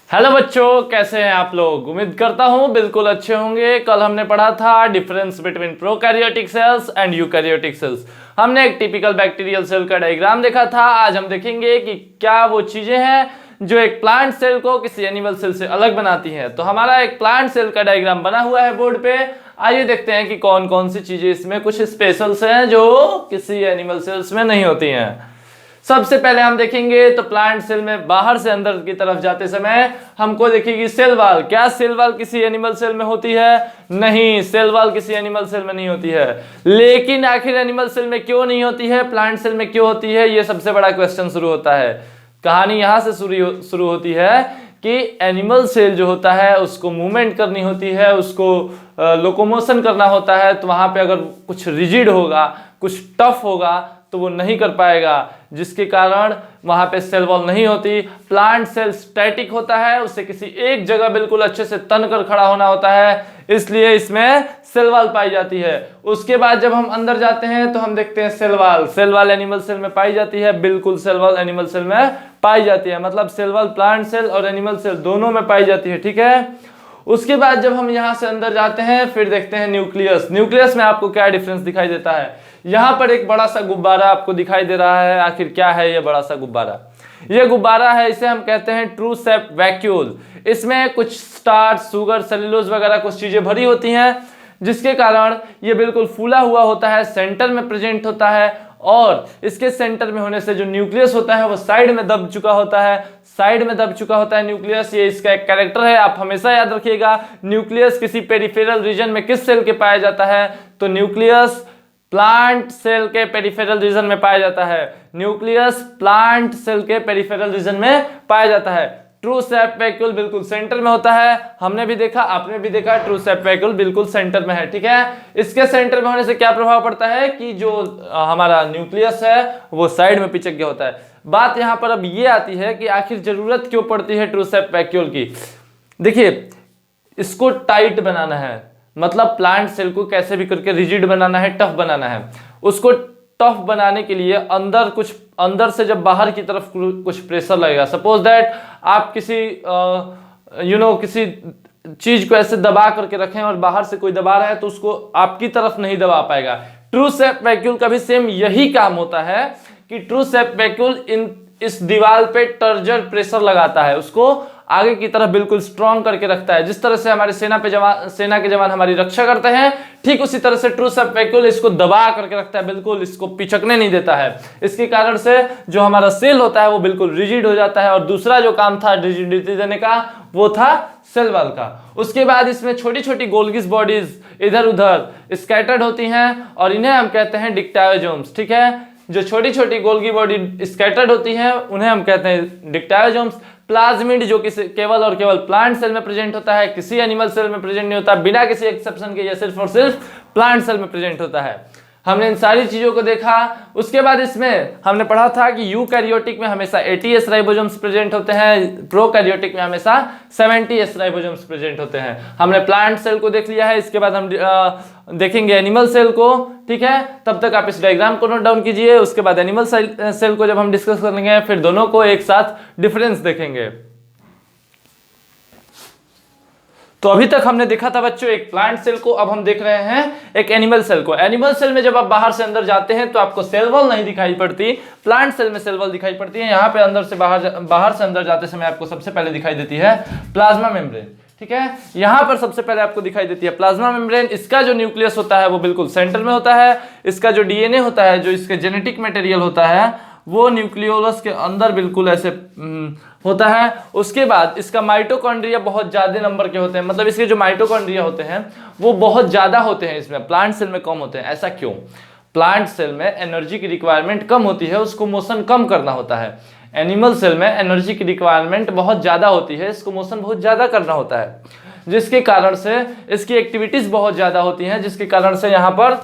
Hello बच्चों, कैसे हैं आप लोग। उम्मीद करता हूं बिल्कुल अच्छे होंगे। कल हमने पढ़ा था difference between prokaryotic cells and eukaryotic cells. हमने एक टिपिकल बैक्टीरियल सेल का डायग्राम देखा था। आज हम देखेंगे कि क्या वो चीजें हैं जो एक प्लांट सेल को किसी एनिमल सेल से अलग बनाती हैं। तो हमारा एक प्लांट सेल का डायग्राम बना हुआ है बोर्ड पे। आइए देखते हैं कि कौन कौन सी चीजें इसमें कुछ स्पेशल्स हैं जो किसी एनिमल सेल्स में नहीं होती हैं। सबसे पहले हम देखेंगे तो प्लांट सेल में बाहर से अंदर की तरफ जाते समय हमको देखेगी सेल वॉल। क्या सेल वॉल किसी एनिमल सेल में होती है? नहीं, सेल वॉल किसी एनिमल सेल में नहीं होती है। लेकिन आखिर एनिमल सेल में क्यों नहीं होती है, प्लांट सेल में क्यों होती है, ये सबसे बड़ा क्वेश्चन शुरू होता है। कहानी यहां से शुरू होती है कि एनिमल सेल जो होता है उसको मूवमेंट करनी होती है, उसको लोकोमोशन करना होता है। तो वहां पे अगर कुछ रिजिड होगा, कुछ टफ होगा तो वो नहीं कर पाएगा, जिसके कारण वहां पे सेल वॉल नहीं होती। प्लांट सेल स्टैटिक होता है, उसे किसी एक जगह बिल्कुल अच्छे से तन कर खड़ा होना होता है, इसलिए इसमें सेल वॉल पाई जाती है। उसके बाद जब हम अंदर जाते हैं तो हम देखते हैं cell wall. Cell wall animal cell में पाई जाती है, बिल्कुल सेल वॉल एनिमल सेल में पाई जाती है। मतलब सेल वॉल प्लांट सेल और एनिमल सेल दोनों में पाई जाती है, ठीक है। उसके बाद जब हम यहां से अंदर जाते हैं फिर देखते हैं न्यूक्लियस। न्यूक्लियस में आपको क्या डिफरेंस दिखाई देता है? यहां पर एक बड़ा सा गुब्बारा आपको दिखाई दे रहा है। आखिर क्या है ये बड़ा सा गुब्बारा? ये गुब्बारा है, इसे हम कहते हैं ट्रू सेप वैक्यूल। इसमें कुछ स्टार्च, शुगर, सेलुलोज वगैरह कुछ चीजें भरी होती हैं, जिसके कारण ये बिल्कुल फूला हुआ होता है, सेंटर में प्रेजेंट होता है। और इसके सेंटर में होने से जो न्यूक्लियस होता है वो साइड में दब चुका होता है। साइड में दब चुका होता है न्यूक्लियस, ये इसका एक कैरेक्टर है, आप हमेशा याद रखिएगा। न्यूक्लियस किसी पेरिफेरल रीजन में किस सेल के पाया जाता है? तो न्यूक्लियस प्लांट सेल के पेरिफेरल रीजन में पाया जाता है। न्यूक्लियस प्लांट सेल के पेरिफेरल रीजन में पाया जाता है। ट्रू सेप वैक्यूल बिल्कुल सेंटर में होता है। हमने भी देखा, आपने भी देखा, ट्रू सेप वैक्यूल बिल्कुल सेंटर में है, ठीक है। इसके सेंटर में होने से क्या प्रभाव पड़ता है कि जो हमारा न्यूक्लियस है वो साइड में पिचक गया होता है। बात यहां पर अब ये आती है कि आखिर जरूरत क्यों पड़ती है ट्रू सेप वैक्यूल की। देखिए, इसको टाइट बनाना है, मतलब प्लांट सेल को कैसे भी करके रिजिड बनाना है, टफ बनाना है। उसको टफ बनाने के लिए अंदर से जब बाहर की तरफ कुछ प्रेशर लगेगा, सपोज दैट आप किसी किसी चीज को ऐसे दबा करके रखें और बाहर से कोई दबा रहा है तो उसको आपकी तरफ नहीं दबा पाएगा। ट्रू सेप वैक्यूल का भी सेम यही काम होता है कि ट्रू सेप वैक्यूल इस दीवार पे टर्जर प्रेशर लगाता है, उसको आगे की तरफ बिल्कुल स्ट्रॉन्ग करके रखता है। जिस तरह से हमारे सेना के जवान हमारी रक्षा करते हैं, ठीक उसी तरह से ट्रू सेप वैक्यूल इसको दबा करके रखता है, बिल्कुल इसको पिचकने नहीं देता है। इसके कारण से जो हमारा सेल होता है वो बिल्कुल रिजिड हो जाता है। और दूसरा जो काम था रिजिडिटी देने का वो था सेल वॉल का। उसके बाद इसमें छोटी छोटी गोल्गिस बॉडीज इधर उधर स्कैटर्ड होती हैं और इन्हें हम कहते हैं डिक्टायोजोम्स, ठीक है। जो छोटी छोटी गोल्गी बॉडी स्कैटर्ड होती हैं उन्हें हम कहते हैं डिक्टायोजोम्स। प्लाज्मिड जो कि केवल और केवल प्लांट सेल में प्रेजेंट होता है, किसी एनिमल सेल में प्रेजेंट नहीं होता, बिना किसी एक्सेप्शन के, ये सिर्फ और सिर्फ प्लांट सेल में प्रेजेंट होता है। हमने इन सारी चीजों को देखा। उसके बाद इसमें हमने पढ़ा था कि यूकैरियोटिक में हमेशा 80S राइबोसोम्स प्रेजेंट होते हैं, प्रोकैरियोटिक में हमेशा 70S राइबोसोम्स प्रेजेंट होते हैं। हमने प्लांट सेल को देख लिया है, इसके बाद हम देखेंगे एनिमल सेल को, ठीक है। तब तक आप इस डायग्राम को नोट डाउन कीजिए। उसके बाद एनिमल सेल को जब हम डिस्कस करेंगे फिर दोनों को एक साथ डिफरेंस देखेंगे। तो अभी तक हमने देखा था बच्चों एक प्लांट सेल को, अब हम देख रहे हैं एक एनिमल सेल को। एनिमल सेल में जब आप बाहर से अंदर जाते हैं तो आपको सेल वॉल नहीं दिखाई पड़ती, प्लांट सेल में सेल वॉल दिखाई पड़ती है। यहाँ पे अंदर से बाहर से अंदर जाते समय आपको सबसे पहले दिखाई देती है प्लाज्मा मेम्ब्रेन, ठीक है। यहाँ पर सबसे पहले आपको दिखाई देती है प्लाज्मा मेम्ब्रेन। इसका जो न्यूक्लियस होता है वो बिल्कुल सेंटर में होता है। इसका जो डीएनए होता है, जो इसके जेनेटिक मटेरियल होता है, वो न्यूक्लियोलस के अंदर बिल्कुल ऐसे होता है। उसके बाद इसका माइटोकॉन्ड्रिया बहुत ज्यादा नंबर के होते हैं, मतलब इसके जो माइटोकॉन्ड्रिया होते हैं वो बहुत ज्यादा होते हैं इसमें, प्लांट सेल में कम होते हैं। ऐसा क्यों? प्लांट सेल में एनर्जी की रिक्वायरमेंट कम होती है, उसको मोशन कम करना होता है। एनिमल सेल में एनर्जी की रिक्वायरमेंट बहुत ज्यादा होती है, इसको मोशन बहुत ज्यादा करना होता है, जिसके कारण से इसकी एक्टिविटीज बहुत ज्यादा होती हैं, जिसके कारण से यहाँ पर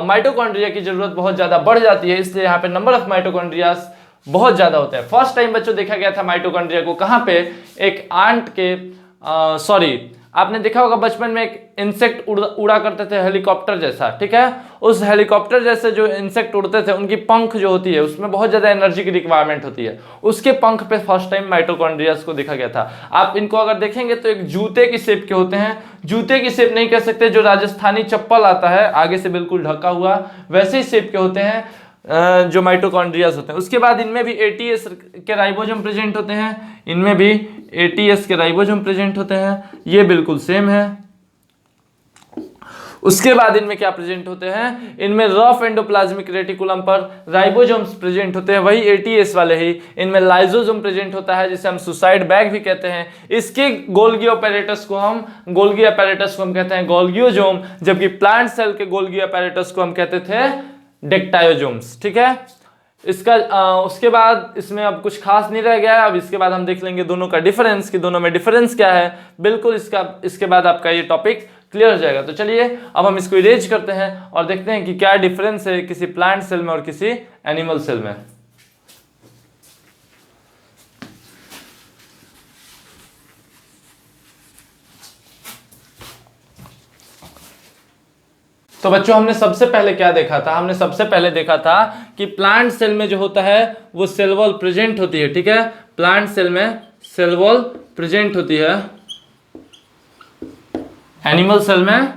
माइटोकॉन्ड्रिया की जरूरत बहुत ज्यादा बढ़ जाती है। इसलिए यहाँ पे नंबर ऑफ माइटोकॉन्ड्रियाज बहुत ज्यादा होता है। फर्स्ट टाइम बच्चों देखा गया था माइटोकॉन्ड्रिया को कहाँ पे? एक आपने देखा होगा बचपन में एक इंसेक्ट उड़ा करते थे हेलीकॉप्टर जैसा, ठीक है। उस हेलीकॉप्टर जैसे जो इंसेक्ट उड़ते थे उनकी पंख जो होती है उसमें बहुत ज्यादा एनर्जी की रिक्वायरमेंट होती है, उसके पंख पे फर्स्ट टाइम माइटोकॉन्ड्रियाज को देखा गया था। आप इनको अगर देखेंगे तो एक जूते की शेप के होते हैं, जूते की शेप नहीं कह सकते, जो राजस्थानी चप्पल आता है आगे से बिल्कुल ढका हुआ वैसे ही शेप के होते हैं जो माइटोकॉन्ड्रियाज होते हैं। उसके बाद इनमें भी एटीएस के राइबोसोम प्रेजेंट होते हैं, इनमें भी एटीएस के राइबोसोम प्रेजेंट होते हैं, ये बिल्कुल सेम है। उसके बाद इनमें क्या प्रेजेंट होते हैं, इनमें रफ एंडोप्लाज्मिक रेटिकुलम पर राइबोसोम्स प्रेजेंट होते हैं, वही एटीएस वाले ही। इनमें लाइसोसोम प्रेजेंट होता है जिसे हम सुसाइड बैग भी कहते हैं। इसके गोल्गी अपैरेटस को हम कहते हैं गोल्गियोजोम, जबकि प्लांट सेल के गोल्गी अपैरेटस को हम कहते थे डेक्टायोजोम्स, ठीक है। इसका उसके बाद इसमें अब कुछ खास नहीं रह गया है। अब इसके बाद हम देख लेंगे दोनों का डिफरेंस कि दोनों में डिफरेंस क्या है, बिल्कुल इसके बाद आपका ये टॉपिक क्लियर हो जाएगा। तो चलिए अब हम इसको इरेज करते हैं और देखते हैं कि क्या डिफरेंस है किसी प्लांट सेल में और किसी एनिमल सेल में। तो बच्चों हमने सबसे पहले क्या देखा था, हमने सबसे पहले देखा था कि प्लांट सेल में जो होता है वो सेल वॉल प्रेजेंट होती है, ठीक है। प्लांट सेल में सेल वॉल प्रेजेंट होती है, एनिमल सेल में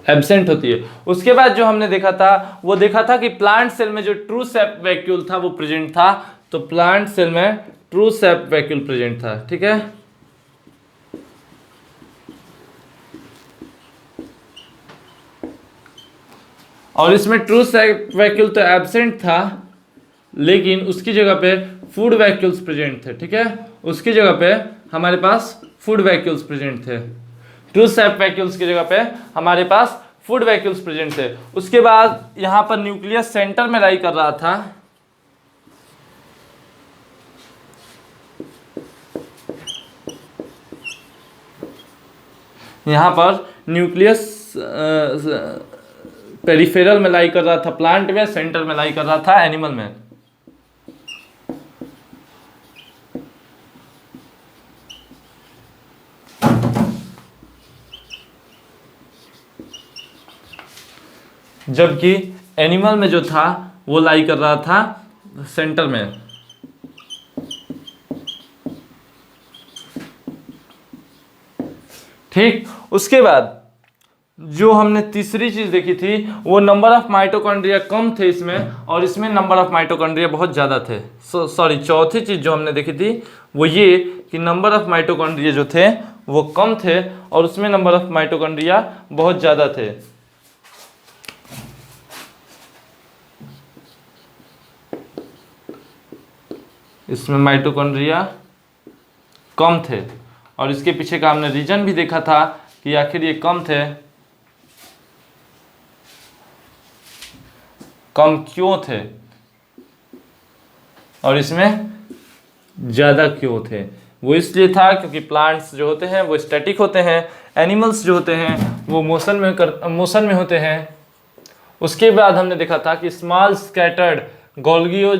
एब्सेंट होती है। उसके बाद जो हमने देखा था कि प्लांट सेल में जो ट्रू सेप वैक्यूल था वो प्रेजेंट था, तो प्लांट सेल में ट्रू सेप वैक्यूल प्रेजेंट था, ठीक है। और इसमें ट्रू सेप वैक्यूल तो एब्सेंट था, लेकिन उसकी जगह पे फूड वैक्यूल्स प्रेजेंट थे, ठीक है। उसकी जगह पे हमारे पास फूड वैक्यूल्स प्रेजेंट थे, ट्रू सेप वैक्यूल्स की जगह पे हमारे पास फूड वैक्यूल्स प्रेजेंट थे। उसके बाद यहां पर न्यूक्लियस सेंटर में लाई कर रहा था, यहां पर न्यूक्लियस पेरिफेरल में लाई कर रहा था प्लांट में, सेंटर में लाई कर रहा था एनिमल में। जबकि एनिमल में जो था वो लाई कर रहा था सेंटर में। ठीक, उसके बाद जो हमने तीसरी चीज देखी थी वो नंबर ऑफ माइटोकॉन्ड्रिया कम थे इसमें, और इसमें नंबर ऑफ माइटोकॉन्ड्रिया बहुत ज्यादा थे। सॉरी, चौथी चीज जो हमने देखी थी वो ये कि नंबर ऑफ माइटोकॉन्ड्रिया जो थे वो कम थे और उसमें नंबर ऑफ माइटोकॉन्ड्रिया बहुत ज्यादा थे। इसमें माइटोकॉन्ड्रिया कम थे और इसके पीछे का हमने रीजन भी देखा था कि आखिर ये कम थे, कम क्यों थे और इसमें ज़्यादा क्यों थे। वो इसलिए था क्योंकि प्लांट्स जो होते हैं वो स्टैटिक होते हैं, एनिमल्स जो होते हैं वो मोशन में होते हैं। उसके बाद हमने देखा था कि स्मॉल स्कैटर्ड गोल्गियो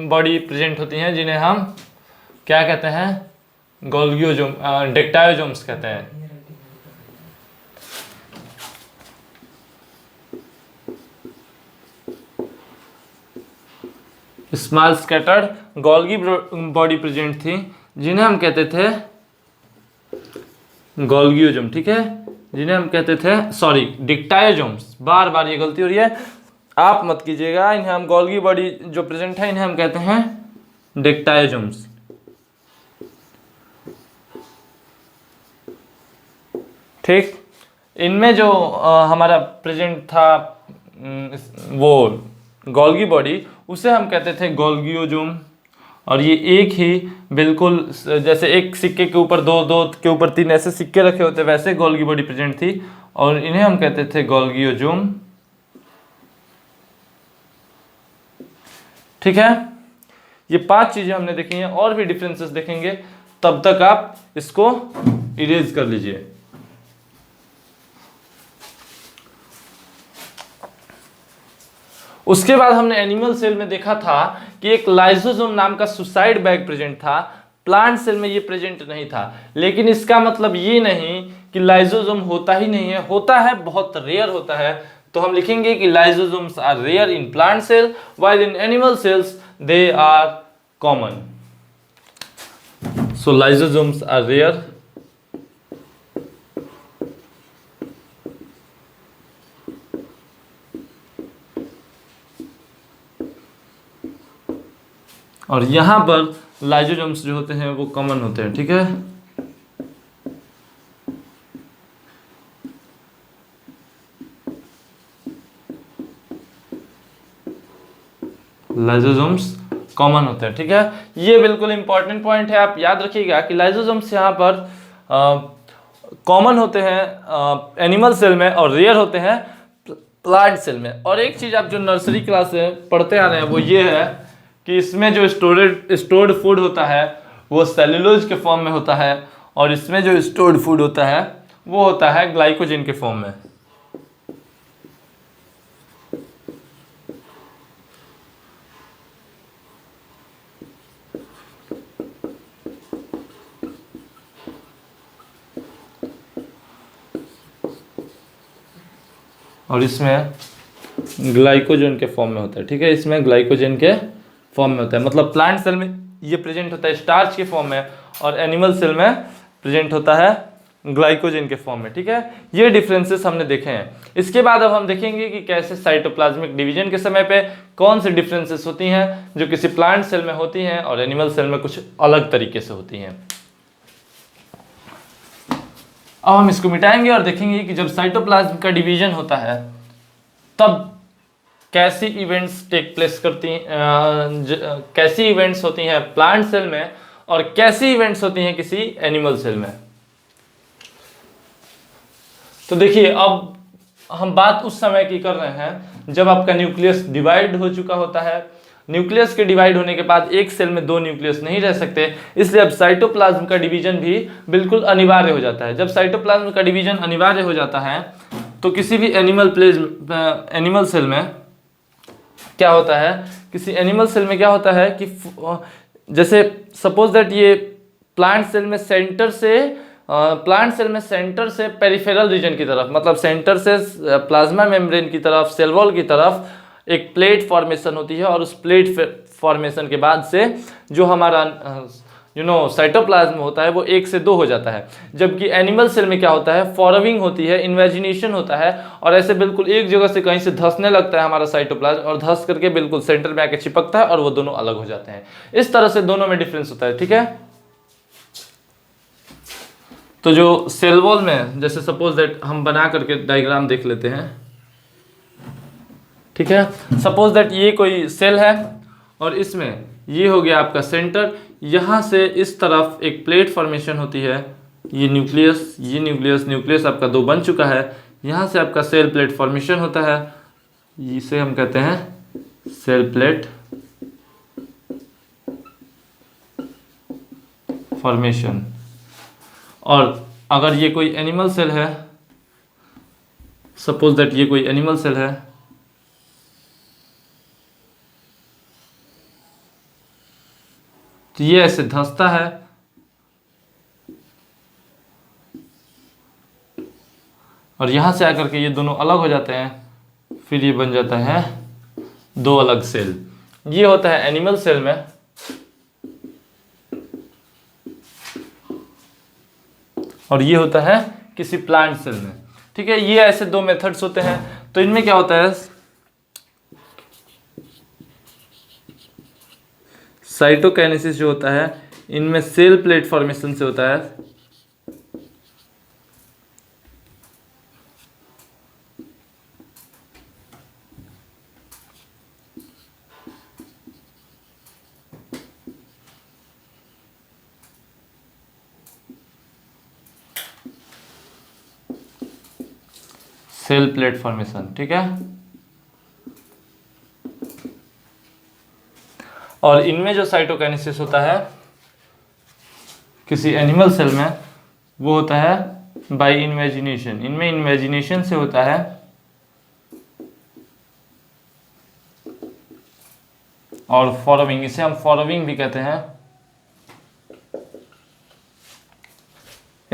बॉडी प्रेजेंट होती हैं, जिन्हें हम क्या कहते हैं, गोल्गियोजोम, डेक्टायोजोम्स कहते हैं। Small scattered Golgi body present थी जिन्हें हम कहते थे गोल्गियोजोम, ठीक है, जिन्हें हम कहते थे, सॉरी, डिक्टायोजोम्स। बार बार ये गलती हो रही है, आप मत कीजिएगा। इन्हें हम गोल्गी बॉडी जो प्रेजेंट है इन्हें हम कहते हैं डिक्टायोजोम्स। ठीक, इनमें जो हमारा प्रेजेंट था वो गोल्गी बॉडी, उसे हम कहते थे गोल्गियोजोम। और ये एक ही बिल्कुल जैसे एक सिक्के के ऊपर दो, दो के ऊपर तीन ऐसे सिक्के रखे होते वैसे गोल्गी बॉडी प्रेजेंट थी और इन्हें हम कहते थे गोल्गियोजोम। ठीक है, ये 5 चीजें हमने देखी हैं, और भी डिफरेंसेस देखेंगे, तब तक आप इसको इरेज कर लीजिए। उसके बाद हमने एनिमल सेल में देखा था कि एक लाइसोसोम नाम का सुसाइड बैग प्रेजेंट था। प्लांट सेल में ये प्रेजेंट नहीं था। लेकिन इसका मतलब ये नहीं कि लाइसोसोम होता ही नहीं है, होता है, बहुत रेयर होता है। तो हम लिखेंगे कि lysosomes are rare in plant cell while in animal cells they are common. So lysosomes are rare और यहां पर लाइसोसोम्स जो होते हैं वो कॉमन होते हैं। ठीक है, लाइसोसोम्स कॉमन होते हैं। ठीक है, ये बिल्कुल इंपॉर्टेंट पॉइंट है, आप याद रखिएगा कि लाइसोसोम्स यहाँ पर कॉमन होते हैं एनिमल सेल में और रेयर होते हैं प्लांट सेल में। और एक चीज आप जो नर्सरी क्लास से पढ़ते आ रहे हैं वो ये है कि इसमें जो स्टोर्ड फूड होता है वो सेलुलोज के फॉर्म में होता है और इसमें जो स्टोर्ड फूड होता है वो होता है ग्लाइकोजन के फॉर्म में। और इसमें ग्लाइकोजन के फॉर्म में होता है। ठीक है, इसमें ग्लाइकोजन के फॉर्म में होता है, मतलब प्लांट सेल में ये प्रेजेंट होता है स्टार्च के फॉर्म में और एनिमल सेल में प्रेजेंट होता है ग्लाइकोजन के फॉर्म में। ठीक है, ये डिफरेंसेस हमने देखे हैं। इसके बाद अब हम देखेंगे कि कैसे साइटोप्लाज्मिक डिवीजन के समय पे कौन से डिफरेंसेस होती हैं जो किसी प्लांट सेल में होती हैं और एनिमल सेल में कुछ अलग तरीके से होती हैं। अब हम इसको मिटाएंगे और देखेंगे कि जब साइटोप्लाज्म का डिवीजन होता है तब कैसी इवेंट्स टेक प्लेस करती कैसी इवेंट्स होती हैं प्लांट सेल में और कैसी इवेंट्स होती हैं किसी एनिमल सेल में। तो देखिए, अब हम बात उस समय की कर रहे हैं जब आपका न्यूक्लियस डिवाइड हो चुका होता है। न्यूक्लियस के डिवाइड होने के बाद एक सेल में दो न्यूक्लियस नहीं रह सकते, इसलिए अब साइटोप्लाज्म का डिवीजन भी बिल्कुल अनिवार्य हो जाता है। जब साइटोप्लाज्म का डिवीजन अनिवार्य हो जाता है तो किसी भी एनिमल सेल में क्या होता है, किसी एनिमल सेल में क्या होता है कि जैसे सपोज दैट ये प्लांट सेल में सेंटर से पेरिफेरल रीजन की तरफ, मतलब सेंटर से प्लाज्मा मेम्ब्रेन की तरफ, सेल वॉल की तरफ एक प्लेट फॉर्मेशन होती है और उस प्लेट फॉर्मेशन के बाद से जो हमारा साइटोप्लाज्म होता है वो 1 से 2 हो जाता है। जबकि एनिमल सेल में क्या होता है, फॉरविंग होती है, इन्वेजिनेशन होता है और ऐसे बिल्कुल एक जगह से कहीं से धंसने लगता है हमारा साइटोप्लाज्म और धंस करके बिल्कुल सेंटर में आके चिपकता है और वो दोनों अलग हो जाते हैं। इस तरह से दोनों में डिफरेंस होता है। ठीक है, तो जो सेल वॉल में जैसे सपोज दैट हम बना करके डायग्राम देख लेते हैं। ठीक है, सपोज दैट ये कोई सेल है और इसमें ये हो गया आपका सेंटर, यहाँ से इस तरफ एक प्लेट फॉर्मेशन होती है, ये न्यूक्लियस आपका 2 बन चुका है, यहाँ से आपका सेल प्लेट फॉर्मेशन होता है, इसे हम कहते हैं सेल प्लेट फॉर्मेशन। और अगर ये कोई एनिमल सेल है, सपोज दैट ये कोई एनिमल सेल है, तो ये ऐसे धंसता है और यहां से आकर के ये दोनों अलग हो जाते हैं, फिर ये बन जाता है 2 अलग सेल। ये होता है एनिमल सेल में। और ये होता है किसी प्लांट सेल में। ठीक है, ये ऐसे 2 मेथड्स होते हैं। तो इनमें क्या होता है, साइटोकाइनेसिस जो होता है इनमें सेल प्लेट फॉर्मेशन से होता है। Cell plate formation. ठीक है, और इनमें जो साइटोकाइनेसिस होता है किसी एनिमल सेल में वो होता है बाय इन्वेजिनेशन। इनमें इन्वेजिनेशन से होता है और फॉरविंग, इसे हम फॉरविंग भी कहते हैं।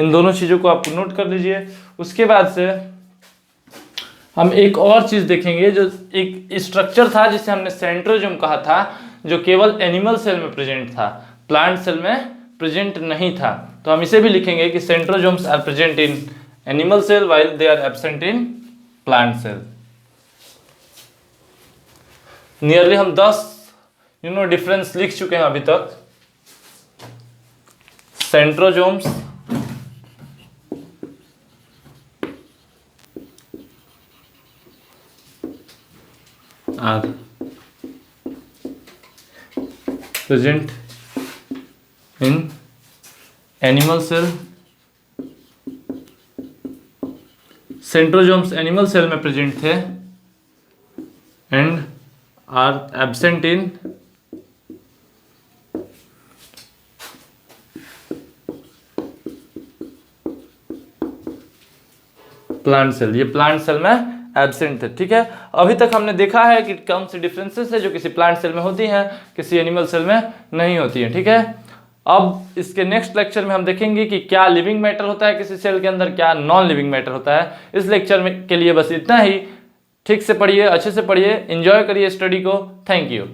इन दोनों चीज़ों को आप नोट कर लीजिए। उसके बाद से हम एक और चीज़ देखेंगे, जो एक स्ट्रक्चर था जिसे हमने सेंट्रोजोम कहा था, जो केवल एनिमल सेल में प्रेजेंट था, प्लांट सेल में प्रेजेंट नहीं था। तो हम इसे भी लिखेंगे कि centrosomes are present in animal cell while they are absent in plant cell. Nearly हम 10 डिफरेंस लिख चुके हैं अभी तक। Centrosomes are present in animal cell. Centrosomes animal cell में प्रेजेंट थे and are absent in plant cell. ये plant cell में एब्सेंट थे, ठीक है। अभी तक हमने देखा है कि कौन सी डिफरेंसेस है जो किसी प्लांट सेल में होती हैं, किसी एनिमल सेल में नहीं होती हैं, ठीक है। अब इसके नेक्स्ट लेक्चर में हम देखेंगे कि क्या लिविंग मैटर होता है किसी सेल के अंदर, क्या नॉन लिविंग मैटर होता है। इस लेक्चर में के लिए बस इतना ही। ठीक से पढ़िए, अच्छे से पढ़िए, एंजॉय करिए स्टडी को। Thank you.